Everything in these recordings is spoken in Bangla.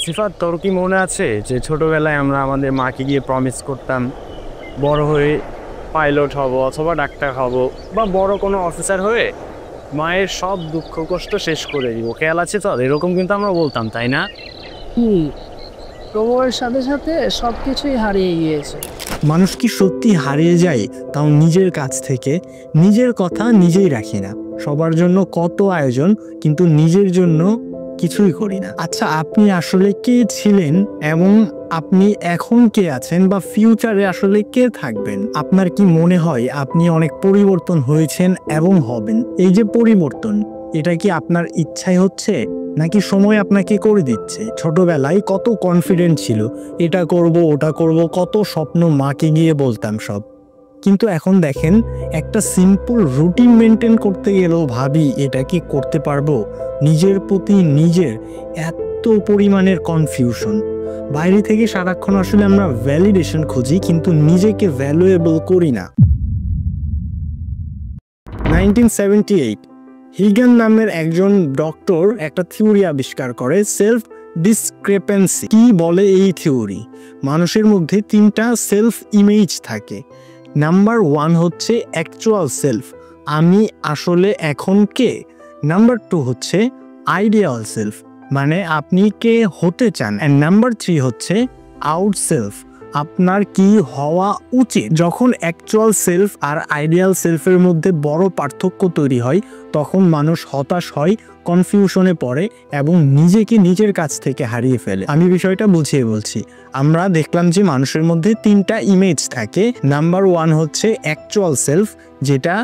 সিফাত, তোর কি মনে আছে যে ছোটবেলায় আমরা আমাদের মাকে গিয়ে প্রমিস করতাম বড় হয়ে পাইলট হব অথবা ডাক্তার হব বা বড় কোনো অফিসার হয়ে মায়ের সব দুঃখ কষ্ট শেষ করে দিব? খেয়াল আছে তো? এরকম কিন্তু আমরা বলতাম, তাই না? হুম। সময়ের সাথে সাথে সবকিছুই হারিয়ে গিয়েছে। মানুষ কি সত্যি হারিয়ে যায়, তাও নিজের কাছ থেকে? নিজের কথা নিজেই রাখি না, সবার জন্য কত আয়োজন, কিন্তু নিজের জন্য কিছুই করি না। আচ্ছা, আপনি আসলে কে ছিলেন এবং আপনি এখন কে আছেন বা ফিউচারে আসলে কে থাকবেন? আপনার কি মনে হয় আপনি অনেক পরিবর্তন হয়েছেন এবং হবেন? এই যে পরিবর্তন, এটা কি আপনার ইচ্ছাই হচ্ছে নাকি সময় আপনাকে করে দিচ্ছে? ছোটবেলায় কত কনফিডেন্ট ছিল, এটা করব ওটা করব, কত স্বপ্ন মাকে গিয়ে বলতাম সব। কিন্তু এখন দেখেন, একটা সিম্পল রুটিন মেনটেন করতে গেলেও ভাবি এটা কি করতে পারবো? নিজের প্রতি নিজের এত পরিমাণের কনফিউশন। বাইরে থেকে সারাক্ষণ আসলে আমরা ভ্যালিডেশন খুঁজি, কিন্তু নিজেকে ভ্যালুয়েবল করি না। 1978 হিগান নামের একজন ডক্টর একটা থিওরি আবিষ্কার করে, সেলফ ডিসক্রেপেন্সি। কি বলে এই থিওরি? মানুষের মধ্যে তিনটা সেলফ ইমেজ থাকে। নাম্বার 1 হচ্ছে অ্যাকচুয়াল সেলফ, আমি আসলে এখন কে। নাম্বার 2 হচ্ছে আইডিয়াল সেলফ, মানে আপনি কে হতে চান। অ্যান্ড নাম্বার 3 হচ্ছে আউট সেলফ, আপনার কি হওয়া উচিত। যখন অ্যাকচুয়াল সেলফ আর আইডিয়াল সেলফের মধ্যে বড় পার্থক্য তৈরি হয়, তখন মানুষ হতাশ হয়, কনফিউশনে পড়ে এবং নিজেকে নিজের কাছ থেকে হারিয়ে ফেলে। আমি বিষয়টা বুঝিয়ে বলছি। আমরা দেখলাম যে মানুষের মধ্যে তিনটা ইমেজ থাকে। নাম্বার 1 হচ্ছে অ্যাকচুয়াল সেলফ, যেটা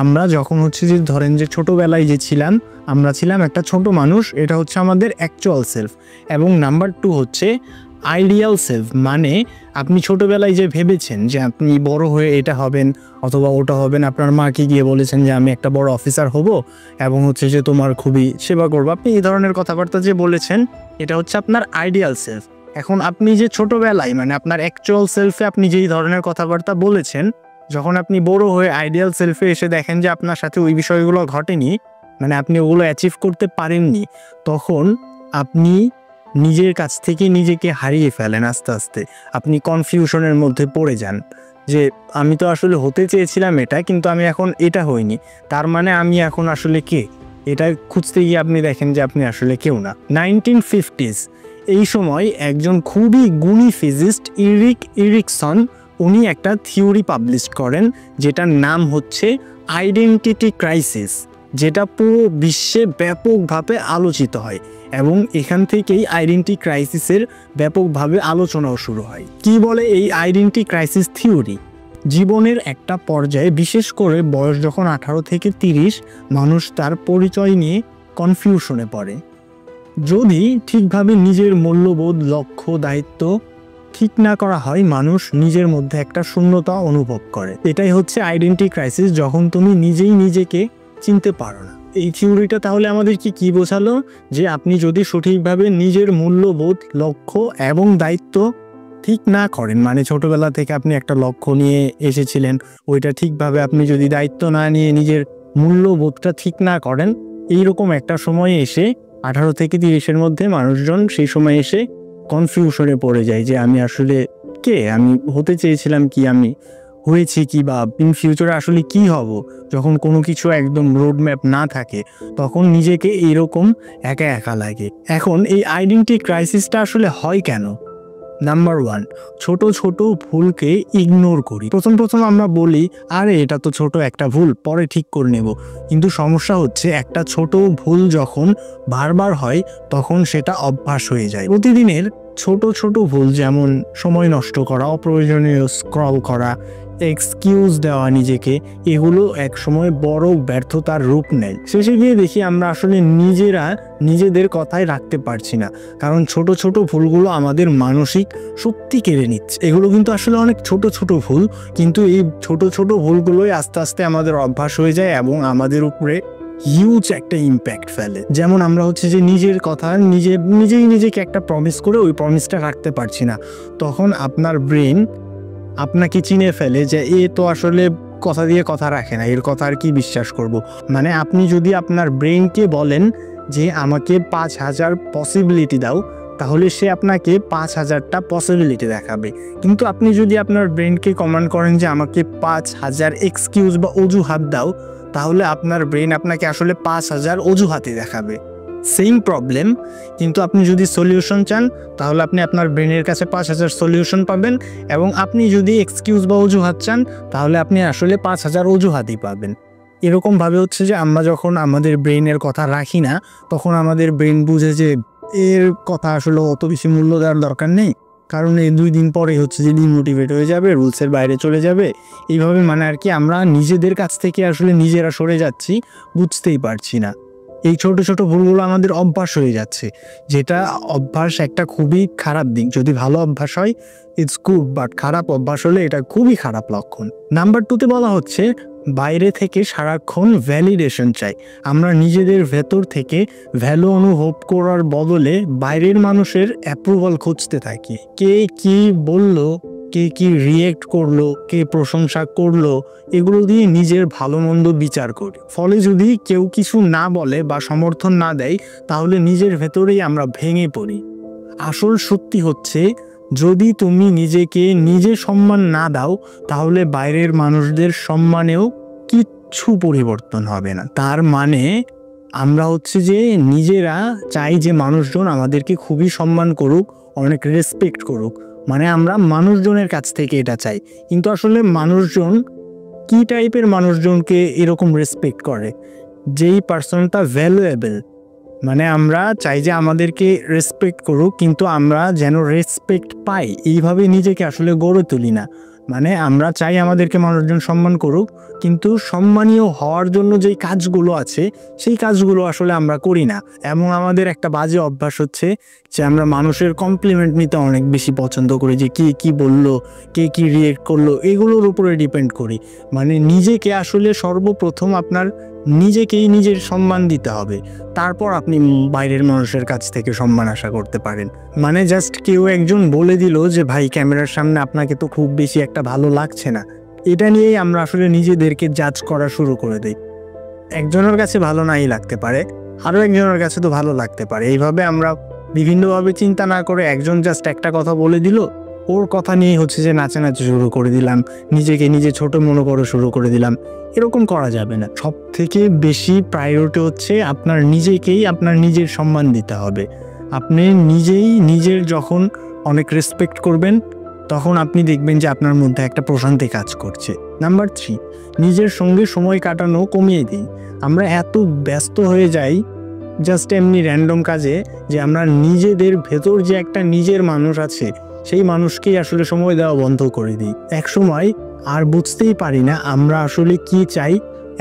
আমরা যখন হচ্ছে যে ধরেন যে ছোটবেলায় যে ছিলাম, আমরা ছিলাম একটা ছোট মানুষ, এটা হচ্ছে আমাদের অ্যাকচুয়াল সেলফ। এবং নাম্বার 2 হচ্ছে আইডিয়াল সেলফ, মানে আপনি ছোটবেলায় যে ভেবেছেন যে আপনি বড় হয়ে এটা হবেন অথবা ওটা হবেন, আপনার মাকে গিয়ে বলেছেন যে আমি একটা বড় অফিসার হব এবং হচ্ছে যে তোমার খুবই সেবা করবো, আপনি এই ধরনের কথাবার্তা যে বলেছেন, এটা হচ্ছে আপনার আইডিয়াল সেলফ। এখন আপনি যে ছোটবেলায় মানে আপনার অ্যাকচুয়াল সেলফে আপনি যেই ধরনের কথাবার্তা বলেছেন, যখন আপনি বড় হয়ে আইডিয়াল সেলফে এসে দেখেন যে আপনার সাথে ওই বিষয়গুলো ঘটেনি, মানে আপনি ওগুলো অ্যাচিভ করতে পারেননি, তখন আপনি নিজের কাছ থেকে নিজেকে হারিয়ে ফেলেন। আস্তে আস্তে আপনি কনফিউশনের মধ্যে পড়ে যান যে আমি তো আসলে হতে চেয়েছিলাম এটা, কিন্তু আমি এখন এটা হইনি, তার মানে আমি এখন আসলে কে? এটা খুঁজতে গিয়ে আপনি দেখেন যে আপনি আসলে কেউ না। 1950s এই সময় একজন খুবই গুণী ফিজিস্ট ইরিকসন, উনি একটা থিওরি পাবলিশ করেন যেটার নাম হচ্ছে আইডেন্টিটি ক্রাইসিস, যেটা পুরো বিশ্বে ব্যাপকভাবে আলোচিত হয় এবং এখান থেকেই আইডেন্টিটি ক্রাইসিসের ব্যাপকভাবে আলোচনাও শুরু হয়। কি বলে এই আইডেন্টিটি ক্রাইসিস থিওরি? জীবনের একটা পর্যায়ে, বিশেষ করে বয়স যখন 18 থেকে 30, মানুষ তার পরিচয় নিয়ে কনফিউশনে পড়ে। যদি ঠিকভাবে নিজের মূল্যবোধ, লক্ষ্য, দায়িত্ব ঠিক না করা হয়, মানুষ নিজের মধ্যে একটা শূন্যতা অনুভব করে। এটাই হচ্ছে আইডেন্টিটি ক্রাইসিস, যখন তুমি নিজেই নিজেকে চিনতে পারো না। এই থিওরিটা তাহলে আমাদেরকে কি বোঝালো? যে আপনি যদি সঠিকভাবে নিজের মূল্যবোধ, লক্ষ্য এবং দায়িত্ব ঠিক না করেন, মানে ছোটবেলা থেকে আপনি একটা লক্ষ্য নিয়ে এসেছিলেন, ওইটা ঠিকভাবে আপনি যদি দায়িত্ব না নিয়ে নিজের মূল্যবোধটা ঠিক না করেন, এইরকম একটা সময়ে এসে 18 থেকে 30-এর মধ্যে মানুষজন সেই সময় এসে কনফিউশনে পড়ে যায় যে আমি আসলে কে, আমি হতে চেয়েছিলাম কি, আমি হয়েছি কি, বা ইন ফিউচারে আসলে কি হব। যখন কোনো কিছু একদম রোডম্যাপ না থাকে, তখন নিজেকে এইরকম একা একা লাগে। এখন এই আইডেন্টিটি ক্রাইসিসটা আসলে হয় কেন? নাম্বার 1, ছোট ছোট ভুলকে ইগনোর করি। প্রথম আমরা বলি আরে এটা তো ছোট একটা ভুল, পরে ঠিক করে নেব। কিন্তু সমস্যা হচ্ছে, একটা ছোট ভুল যখন বারবার হয়, তখন সেটা অভ্যাস হয়ে যায়। প্রতিদিনের ছোট ছোট ভুল, যেমন সময় নষ্ট করা, অপ্রয়োজনীয় স্ক্রল করা, এক্সকিউজ দেওয়া নিজেকে, এগুলো এক সময় বড় ব্যর্থতার রূপ নেয়। শেষে গিয়ে দেখি আমরা আসলে নিজেদের কথাই রাখতে পারছি না, কারণ ছোট ছোট ভুলগুলো আমাদের মানসিক শক্তি কেড়ে নিচ্ছে। এগুলো কিন্তু আসলে অনেক ছোট ছোট ভুল, কিন্তু এই ছোট ছোট ভুলগুলোই আস্তে আস্তে আমাদের অভ্যাস হয়ে যায় এবং আমাদের উপরে হিউজ একটা ইম্প্যাক্ট ফেলে। যেমন আমরা হচ্ছে যে নিজের কথা নিজেই নিজেকে একটা প্রমিস করে ওই প্রমিসটা রাখতে পারছি না, তখন আপনার ব্রেন আপনাকে চিনে ফেলে যে এ তো আসলে কথা দিয়ে কথা রাখে না, এর কথা আর কি বিশ্বাস করব। মানে আপনি যদি আপনার ব্রেনকে বলেন যে আমাকে 5000 পসিবিলিটি দাও, তাহলে সে আপনাকে 5,000টা পসিবিলিটি দেখাবে। কিন্তু আপনি যদি আপনার ব্রেনকে কমান্ড করেন যে আমাকে 5,000 এক্সকিউজ বা অজুহাত দাও, তাহলে আপনার ব্রেন আপনাকে আসলে 5,000 অজুহাতই দেখাবে। সেম প্রবলেম, কিন্তু আপনি যদি সলিউশন চান তাহলে আপনি আপনার ব্রেনের কাছে 5,000 সলিউশন পাবেন, এবং আপনি যদি এক্সকিউজ বা অজুহাত চান তাহলে আপনি আসলে 5,000 অজুহাতই পাবেন। এরকমভাবে হচ্ছে যে আমরা যখন আমাদের ব্রেনের কথা রাখি না, তখন আমাদের ব্রেন বুঝে যে এর কথা আসলে অত বেশি মূল্য দেওয়ার দরকার নেই, কারণ এই 2 দিন পরে হচ্ছে যে ডিমোটিভেট হয়ে যাবে, রুলসের বাইরে চলে যাবে। এইভাবে মানে আর কি আমরা নিজেদের কাছ থেকে আসলে নিজেরা সরে যাচ্ছি, বুঝতেই পারছি না। এই ছোট ছোট ভুলগুলো আমাদের অভ্যাস হয়ে যাচ্ছে, যেটা অভ্যাস একটা খুবই খারাপ দিক। যদি ভালো অভ্যাস হয় ইটস গুড, বাট খারাপ অভ্যাস হলে এটা খুবই খারাপ লক্ষণ। নাম্বার 2তে বলা হচ্ছে বাইরে থেকে সারাক্ষণ ভ্যালিডেশন চাই। আমরা নিজেদের ভেতর থেকে ভ্যালু অনুভব করার বদলে বাইরের মানুষের অ্যাপ্রুভাল খুঁজতে থাকি। কে কি বলল, কে কি রিয়েক্ট করলো, কে প্রশংসা করলো, এগুলো দিয়ে নিজের ভালো মন্দ বিচার করি। ফলে যদি কেউ কিছু না বলে বা সমর্থন না দেয়, তাহলে নিজের ভেতরেই আমরা ভেঙে পড়ি। আসল সত্যি হচ্ছে যদি তুমি নিজেকে নিজে সম্মান না দাও, তাহলে বাইরের মানুষদের সম্মানেও কিচ্ছু পরিবর্তন হবে না। তার মানে আমরা হচ্ছে যে নিজেরা চাই যে মানুষজন আমাদেরকে খুবই সম্মান করুক, অনেক রেসপেক্ট করুক, মানে আমরা মানুষজনের কাছ থেকে এটা চাই। কিন্তু আসলে মানুষজন কি টাইপের মানুষজনকে এরকম রেসপেক্ট করে? যেই পার্সনটা ভ্যালুয়েবল, মানে আমরা চাই যে আমাদেরকে রেসপেক্ট করুক, কিন্তু আমরা যেন রেসপেক্ট পাই এইভাবে নিজেকে আসলে গড়ে তুলি না। মানে আমরা চাই আমাদেরকে মানুষজন সম্মান করুক, কিন্তু সম্মানীয় হওয়ার জন্য যেই কাজগুলো আছে সেই কাজগুলো আসলে আমরা করি না। এবং আমাদের একটা বাজে অভ্যাস হচ্ছে যে আমরা মানুষের কমপ্লিমেন্ট নিতে অনেক বেশি পছন্দ করি, যে কে কি বললো, কে কি রিয়েক্ট করলো, এগুলোর উপরে ডিপেন্ড করি। মানে নিজেকে আসলে সর্বপ্রথম আপনার নিজেকেই নিজের সম্মান দিতে হবে, তারপর আপনি বাইরের মানুষের কাছ থেকে সম্মান আশা করতে পারেন। মানে জাস্ট কেউ একজন বলে দিল যে ভাই ক্যামেরার সামনে আপনাকে তো খুব বেশি একটা ভালো লাগছে না, এটা নিয়েই আমরা আসলে নিজেদেরকে জাজ করা শুরু করে দিই। একজনের কাছে ভালো নাই লাগতে পারে, আরও একজনের কাছে তো ভালো লাগতে পারে। এইভাবে আমরা বিভিন্নভাবে চিন্তা না করে একজন জাস্ট একটা কথা বলে দিল, ওর কথা নিয়ে হচ্ছে যে নাচানাচি শুরু করে দিলাম, নিজেকে নিজে ছোট মনে করে শুরু করে দিলাম। এরকম করা যাবে না। সব থেকে বেশি প্রায়োরিটি হচ্ছে আপনার নিজেকেই আপনার নিজের সম্মান দিতে হবে। আপনি নিজেই নিজের যখন অনেক রেসপেক্ট করবেন, তখন আপনি দেখবেন যে আপনার মধ্যে একটা প্রশান্তি কাজ করছে। নাম্বার 3, নিজের সঙ্গে সময় কাটানো কমিয়ে দিই। আমরা এত ব্যস্ত হয়ে যাই জাস্ট এমনি র্যান্ডম কাজে, যে আমরা নিজেদের ভেতর যে একটা নিজের মানুষ আছে সেই মানুষকেই আসলে সময় দেওয়া বন্ধ করে দিই। এক সময় আর বুঝতেই পারি না আমরা আসলে কি চাই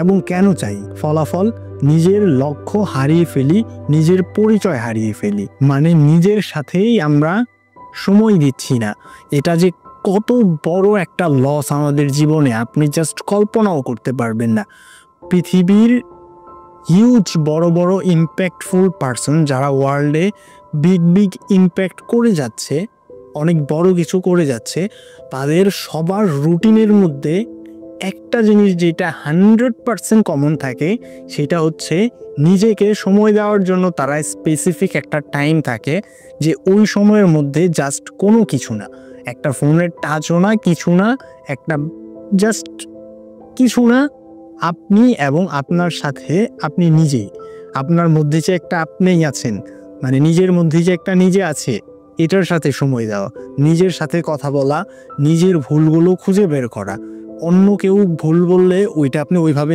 এবং কেন চাই। ফলাফল নিজের লক্ষ্য হারিয়ে ফেলি, নিজের পরিচয় হারিয়ে ফেলি। মানে নিজের সাথেই আমরা সময় দিচ্ছি না। এটা যে কত বড় একটা লস আমাদের জীবনে আপনি জাস্ট কল্পনাও করতে পারবেন না। পৃথিবীর হিউজ বড় বড় ইম্প্যাক্টফুল পারসন যারা ওয়ার্ল্ডে বিগ বিগ ইম্প্যাক্ট করে যাচ্ছে, অনেক বড় কিছু করে যাচ্ছে, তাদের সবার রুটিনের মধ্যে একটা জিনিস যেটা 100% কমন থাকে, সেটা হচ্ছে নিজেকে সময় দেওয়ার জন্য তারা স্পেসিফিক একটা টাইম থাকে, যে ওই সময়ের মধ্যে জাস্ট কোনো কিছু না, একটা ফোনের টাচও না, কিছু না, একটা জাস্ট কিছু না, আপনি এবং আপনার সাথে আপনি নিজেই, আপনার মধ্যে যে একটা আপনিই আছেন, মানে নিজের মধ্যে যে একটা নিজে আছে, এটার সাথে সময় দেওয়া, নিজের সাথে কথা বলা, নিজের ভুলগুলো খুঁজে বের করা। অন্য কেউ ভুল বললে ওইটা আপনি ওইভাবে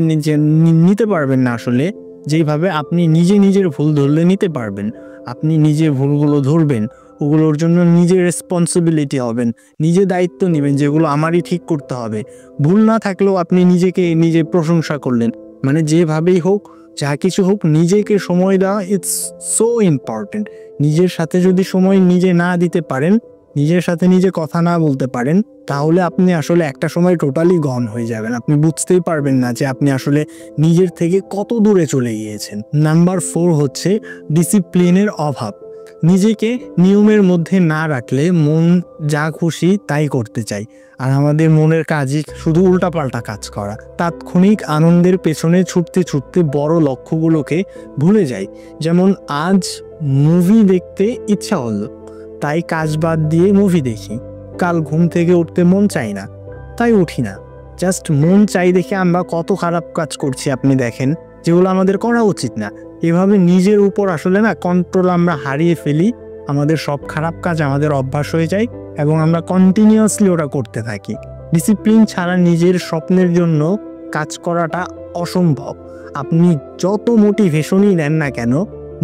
নিতে পারবেন না আসলে, যেইভাবে আপনি নিজে নিজের ভুল ধরলে নিতে পারবেন। আপনি নিজে ভুলগুলো ধরবেন, ওগুলোর জন্য নিজে রেসপন্সিবিলিটি হবেন, নিজে দায়িত্ব নেবেন যেগুলো আমারই ঠিক করতে হবে। ভুল না থাকলেও আপনি নিজেকে নিজে প্রশংসা করলেন। মানে যেভাবেই হোক, যা কিছু হোক, নিজেকে সময় দেওয়া ইটস সো ইম্পর্টেন্ট। নিজের সাথে যদি সময় নিজে না দিতে পারেন, নিজের সাথে নিজে কথা না বলতে পারেন, তাহলে আপনি আসলে একটা সময় টোটালি গন হয়ে যাবেন। আপনি বুঝতেই পারবেন না যে আপনি আসলে নিজের থেকে কত দূরে চলে গিয়েছেন। নাম্বার 4 হচ্ছে ডিসিপ্লিনের অভাব। নিজেকে নিয়মের মধ্যে না রাখলে মন যা খুশি তাই করতে চাই, আর আমাদের মনের কাজই শুধু উল্টাপাল্টা কাজ করা। তাৎক্ষণিক আনন্দের পেছনে ছুটতে ছুটতে বড় লক্ষ্যগুলোকে ভুলে যাই। যেমন আজ মুভি দেখতে ইচ্ছা হলো, তাই কাজ বাদ দিয়ে মুভি দেখি। কাল ঘুম থেকে উঠতে মন চাই না, তাই উঠি না। জাস্ট মন চাই দেখে আমরা কত খারাপ কাজ করছি আপনি দেখেন, যেগুলো আমাদের করা উচিত না। এভাবে নিজের উপর আসলে না কন্ট্রোল আমরা হারিয়ে ফেলি, আমাদের সব খারাপ কাজ আমাদের অভ্যাস হয়ে যায় এবং আমরা কন্টিনিউয়াসলি ওটা করতে থাকি। ডিসিপ্লিন ছাড়া নিজের স্বপ্নের জন্য কাজ করাটা অসম্ভব। আপনি যত মোটিভেশনই নেন না কেন,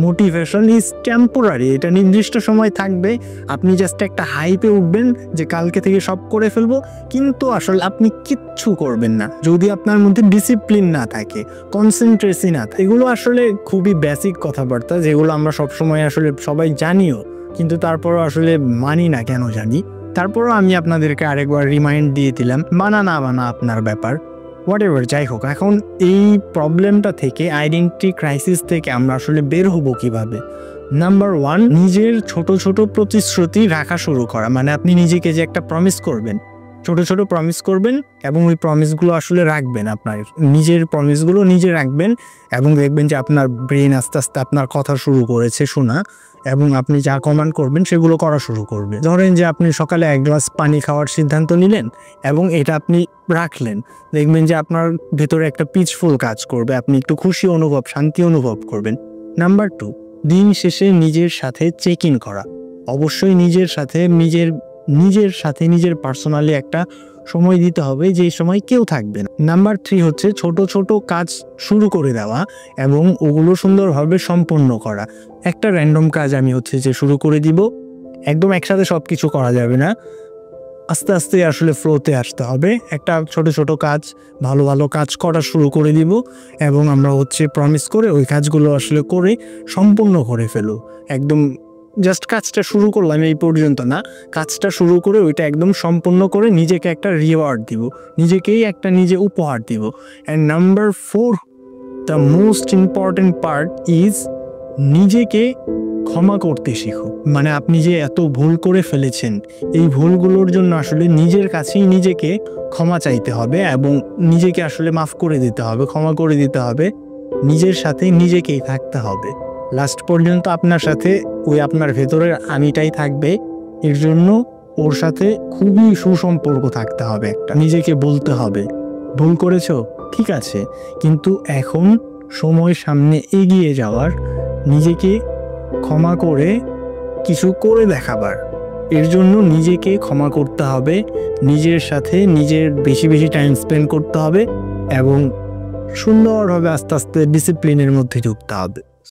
মোটিভেশন ইজ টেম্পোরারি, এটা নির্দিষ্ট সময় থাকবে। আপনি জাস্ট একটা হাইপে উঠবেন যে কালকে থেকে সব করে ফেলবো, কিন্তু আসলে আপনি কিচ্ছু করবেন না যদি আপনার মধ্যে ডিসিপ্লিন না থাকে, কনসেন্ট্রেসি না থাকে। এগুলো আসলে খুবই বেসিক কথাবার্তা, যেগুলো আমরা সবসময় আসলে সবাই জানিও, কিন্তু তারপরও আসলে মানি না। কেন জানি, তারপরও আমি আপনাদেরকে আরেকবার রিমাইন্ড দিয়ে দিলাম, মানা না মানা আপনার ব্যাপার, হোয়াটএভার যাই হোক। এখন এই প্রবলেমটা থেকে, আইডেন্টিটি ক্রাইসিস থেকে আমরা আসলে বের হব কিভাবে? নাম্বার 1, নিজের ছোট ছোট প্রতিশ্রুতি রাখা শুরু করা। মানে আপনি নিজেকে যে একটা প্রমিস করবেন, ছোট ছোট প্রমিস করবেন এবং ওই প্রমিসগুলো আসলে রাখবেন। আপনার নিজের প্রমিসগুলো নিজে রাখবেন এবং দেখবেন যে আপনার ব্রেন আস্তে আস্তে আপনার কথা শুরু করেছে শোনা, এবং আপনি যা কমান্ড করবেন সেগুলো করা শুরু করবে। ধরেন যে আপনি সকালে 1 গ্লাস পানি খাওয়ার সিদ্ধান্ত নিলেন এবং এটা আপনি রাখলেন, দেখবেন যে আপনার ভেতরে একটা পিসফুল কাজ করবে, আপনি একটু খুশি অনুভব, শান্তি অনুভব করবেন। নাম্বার 2, দিন শেষে নিজের সাথে চেক ইন করা। অবশ্যই নিজের সাথে নিজের পার্সোনালি একটা সময় দিতে হবে, যেই সময় কেউ থাকবে না। নাম্বার 3 হচ্ছে ছোট ছোট কাজ শুরু করে দেওয়া এবং ওগুলো সুন্দরভাবে সম্পন্ন করা। একটা র্যান্ডম কাজ আমি যে শুরু করে দিব, একদম একসাথে সব কিছু করা যাবে না, আস্তে আস্তে আসলে ফ্লোতে আসতে হবে। একটা ছোট ছোট কাজ, ভালো ভালো কাজ করা শুরু করে দিব এবং আমরা প্রমিস করে ওই কাজগুলো আসলে করে সম্পূর্ণ করে ফেলো। একদম জাস্ট কাজটা শুরু করলাম এই পর্যন্ত না, কাজটা শুরু করে ওইটা একদম সম্পূর্ণ করে নিজেকে একটা রিওয়ার্ড দিব, নিজেকেই একটা নিজে উপহার দিব। And number 4, the most important part is নিজেকে ক্ষমা করতে শিখো। মানে আপনি যে এত ভুল করে ফেলেছেন, এই ভুলগুলোর জন্য আসলে নিজের কাছেই নিজেকে ক্ষমা চাইতে হবে এবং নিজেকে আসলে মাফ করে দিতে হবে, ক্ষমা করে দিতে হবে। নিজের সাথে নিজেকেই থাকতে হবে লাস্ট পর্যন্ত। আপনার সাথে ওই আপনার ভেতরের আমিটাই থাকবে, এর জন্য ওর সাথে খুবই সুসম্পর্ক থাকতে হবে। একটা নিজেকে বলতে হবে, ভুল করেছো ঠিক আছে, কিন্তু এখন সময় সামনে এগিয়ে যাওয়ার, নিজেকে ক্ষমা করে কিছু করে দেখাবার। এর জন্য নিজেকে ক্ষমা করতে হবে, নিজের সাথে নিজের বেশি বেশি টাইম স্পেন্ড করতে হবে এবং সুন্দরভাবে আস্তে আস্তে ডিসিপ্লিনের মধ্যে ঢুকতে হবে।